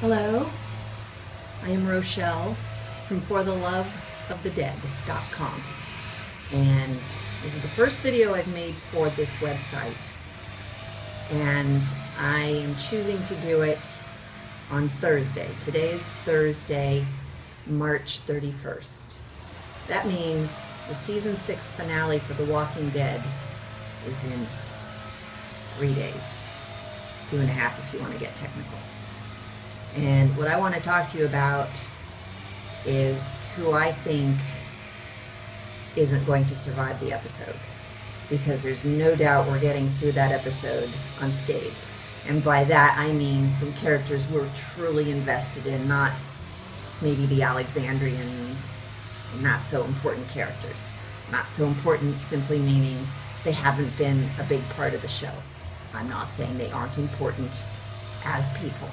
Hello, I am Rochelle from fortheloveofthedead.com, and this is the first video I've made for this website, and I am choosing to do it on Thursday. Today is Thursday, March 31st. That means the season 6 finale for The Walking Dead is in 3 days, 2.5 if you want to get technical. And what I want to talk to you about is who I think isn't going to survive the episode, because there's no doubt we're getting through that episode unscathed. And by that I mean from characters we're truly invested in, not maybe the Alexandrian not so important characters. Not so important simply meaning they haven't been a big part of the show. I'm not saying they aren't important as people.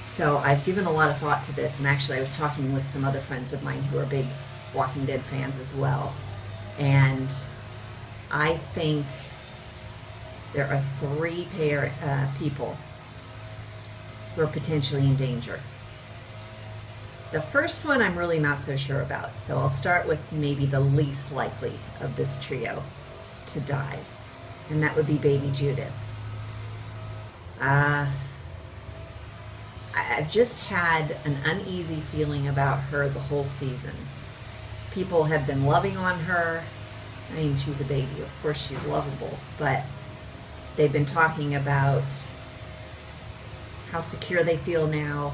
So I've given a lot of thought to this, and actually I was talking with some other friends of mine who are big Walking Dead fans as well, and I think there are 3 people who are potentially in danger. The first one I'm really not so sure about, so I'll start with maybe the least likely of this trio to die, and that would be baby Judith. I've just had an uneasy feeling about her the whole season. People have been loving on her. I mean, she's a baby, of course she's lovable, but they've been talking about how secure they feel now,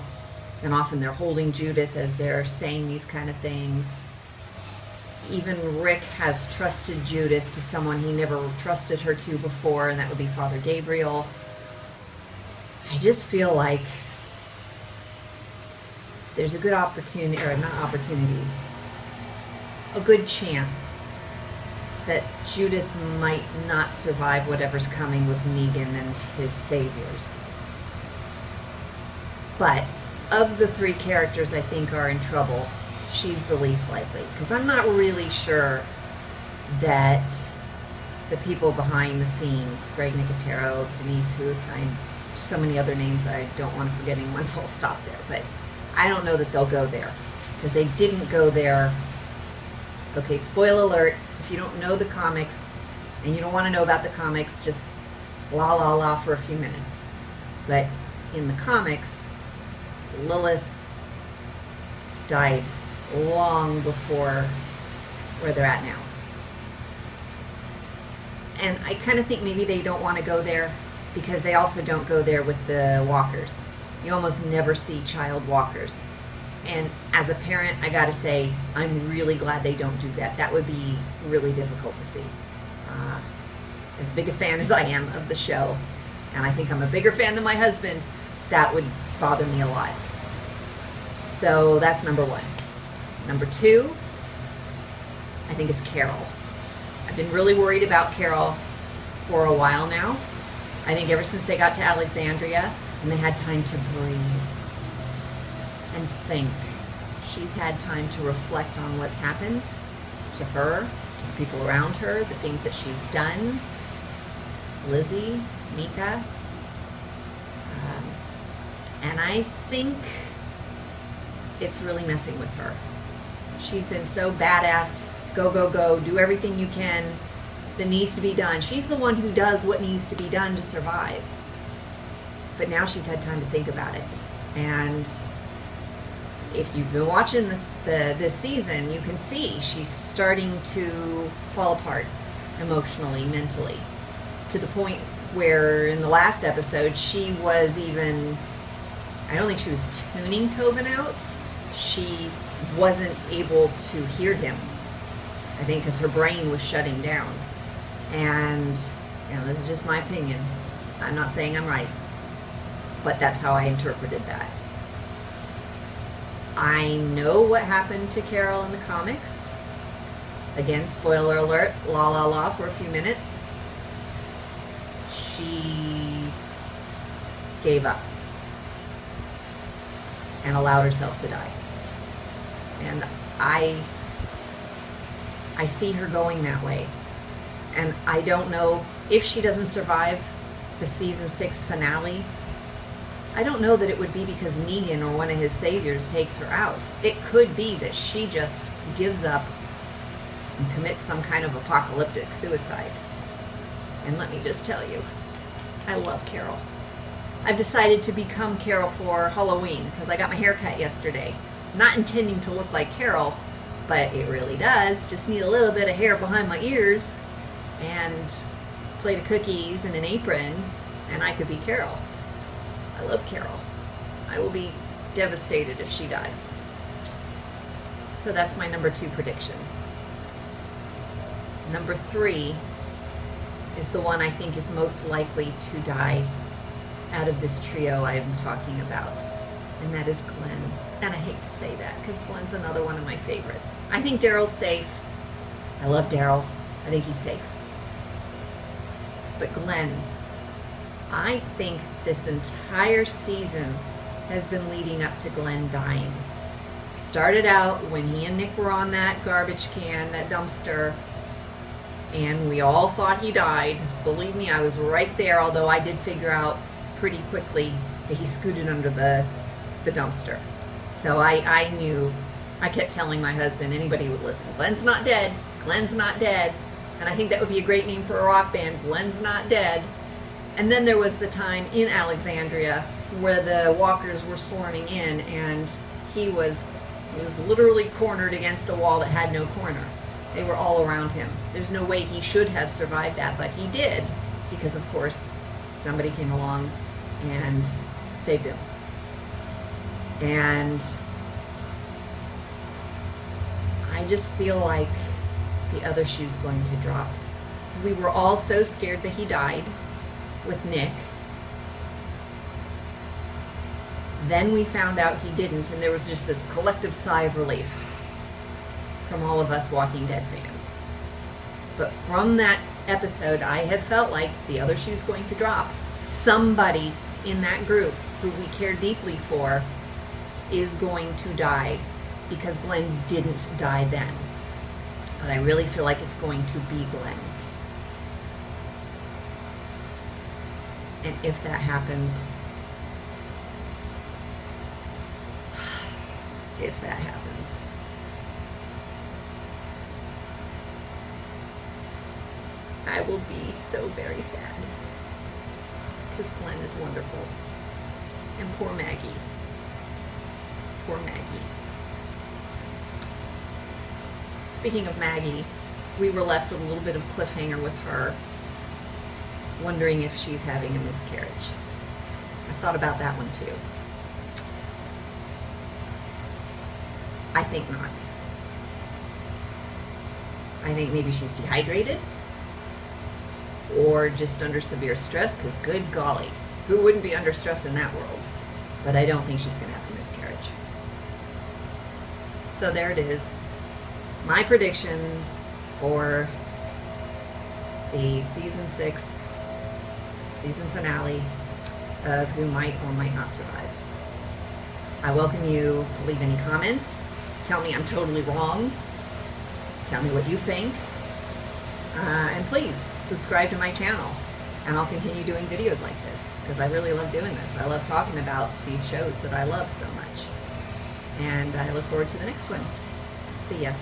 and often they're holding Judith as they're saying these kind of things. Even Rick has trusted Judith to someone he never trusted her to before, and that would be Father Gabriel. I just feel like there's a good opportunity, or not opportunity, a good chance that Judith might not survive whatever's coming with Negan and his saviors. But of the 3 characters I think are in trouble, she's the least likely, because I'm not really sure that the people behind the scenes, Greg Nicotero, Denise Huth, so many other names I don't want to forget anyone, so I'll stop there, but I don't know that they'll go there, because they didn't go there. Okay, spoiler alert, if you don't know the comics and you don't want to know about the comics, just la la la for a few minutes. But in the comics, Lilith died long before where they're at now. And I kind of think maybe they don't want to go there, because they also don't go there with the walkers. You almost never see child walkers. And as a parent, I gotta say, I'm really glad they don't do that. That would be really difficult to see. As big a fan as I am of the show, and I think I'm a bigger fan than my husband, that would bother me a lot. So that's number 1. Number 2, I think it's Carol. I've been really worried about Carol for a while now. I think ever since they got to Alexandria and they had time to breathe and think. She's had time to reflect on what's happened to her, to the people around her, the things that she's done. Lizzie, Mika. And I think it's really messing with her. She's been so badass, go, go, go, do everything you can that needs to be done. She's the one who does what needs to be done to survive. But now she's had time to think about it. And if you've been watching this season, you can see she's starting to fall apart emotionally, mentally, to the point where in the last episode she was even, I don't think she was tuning Tobin out. She wasn't able to hear him, I think, because her brain was shutting down. And, you know, this is just my opinion. I'm not saying I'm right, but that's how I interpreted that. I know what happened to Carol in the comics. Again, spoiler alert, la la la for a few minutes. She gave up and allowed herself to die. And I see her going that way. And I don't know if she doesn't survive the season 6 finale. I don't know that it would be because Negan or one of his saviors takes her out. It could be that she just gives up and commits some kind of apocalyptic suicide. And let me just tell you, I love Carol. I've decided to become Carol for Halloween because I got my hair cut yesterday. Not intending to look like Carol, but it really does. Just need a little bit of hair behind my ears and a plate of cookies and an apron, and I could be Carol. I love Carol. I will be devastated if she dies. So that's my number 2 prediction. Number 3 is the one I think is most likely to die out of this trio I am talking about, and that is Glenn. And I hate to say that because Glenn's another one of my favorites. I think Daryl's safe. I love Daryl. I think he's safe. But Glenn, I think this entire season has been leading up to Glenn dying. Started out when he and Nick were on that garbage can, that dumpster, and we all thought he died. Believe me, I was right there, although I did figure out pretty quickly that he scooted under the dumpster. So I knew. I kept telling my husband, anybody who would listen, Glenn's not dead, Glenn's not dead. And I think that would be a great name for a rock band, Glenn's Not Dead. And then there was the time in Alexandria where the walkers were swarming in, and he was literally cornered against a wall that had no corner. They were all around him. There's no way he should have survived that, but he did, because of course somebody came along and saved him. And I just feel like the other shoe's going to drop. We were all so scared that he died with Nick. Then we found out he didn't, and there was just this collective sigh of relief from all of us Walking Dead fans. But from that episode, I have felt like the other shoe's going to drop. Somebody in that group who we care deeply for is going to die, because Glenn didn't die then. But I really feel like it's going to be Glenn. And if that happens, I will be so very sad, because Glenn is wonderful. And poor Maggie. Poor Maggie. Speaking of Maggie, we were left with a little bit of cliffhanger with her, wondering if she's having a miscarriage. I thought about that one too. I think not. I think maybe she's dehydrated or just under severe stress, because good golly, who wouldn't be under stress in that world? But I don't think she's going to have a miscarriage. So there it is. My predictions for the season 6 season finale of who might or might not survive. I welcome you to leave any comments. Tell me I'm totally wrong. Tell me what you think. And please subscribe to my channel, and I'll continue doing videos like this, because I really love doing this. I love talking about these shows that I love so much. And I look forward to the next one. See ya.